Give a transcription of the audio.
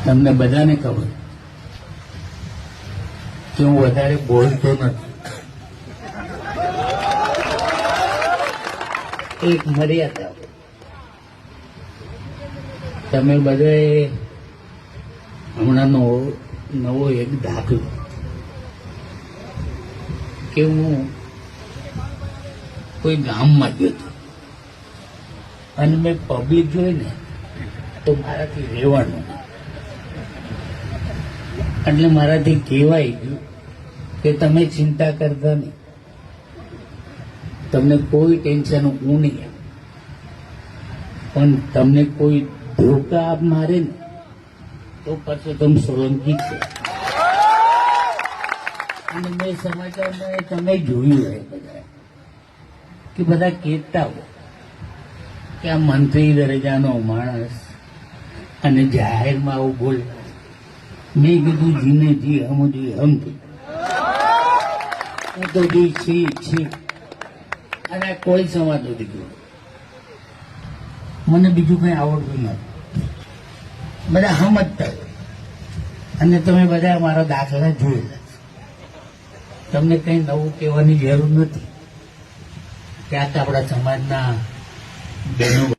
તમને બધાને ખબર કે હું વધારે બોલતો નથી. એક મર્યાદા. તમે બધાએ હમણાં નવો એક દાખલો કે હું કોઈ ગામમાં ગયો હતો અને મેં પબ્લિક જોઈ ને તો મારાથી રહેવાનું એટલે મારાથી કહેવાય ગયું કે તમે ચિંતા કરતા નહીં, તમને કોઈ ટેન્શન હું નહીં, પણ તમને કોઈ ધોકા આપ મારે ને તો પછી તમે સોલંકી છે. અને મેં સમાચારમાં તમે જોયું હોય બધા કે બધા કહેતા હોય કે આ મંત્રી દરજાનો માણસ અને જાહેરમાં આવું બોલે. મેં કીધું જીને જી હમજી હમથી હું તો જી છી અને કોઈ સમાતો દીધું મને બીજું કઈ આવડતું નથી. બધા સમજતા હોય અને તમે બધા મારા દાખલા જોયેલા. તમને કઈ નવું કહેવાની જરૂર નથી કે આ તો આપણા સમાજના બહેનો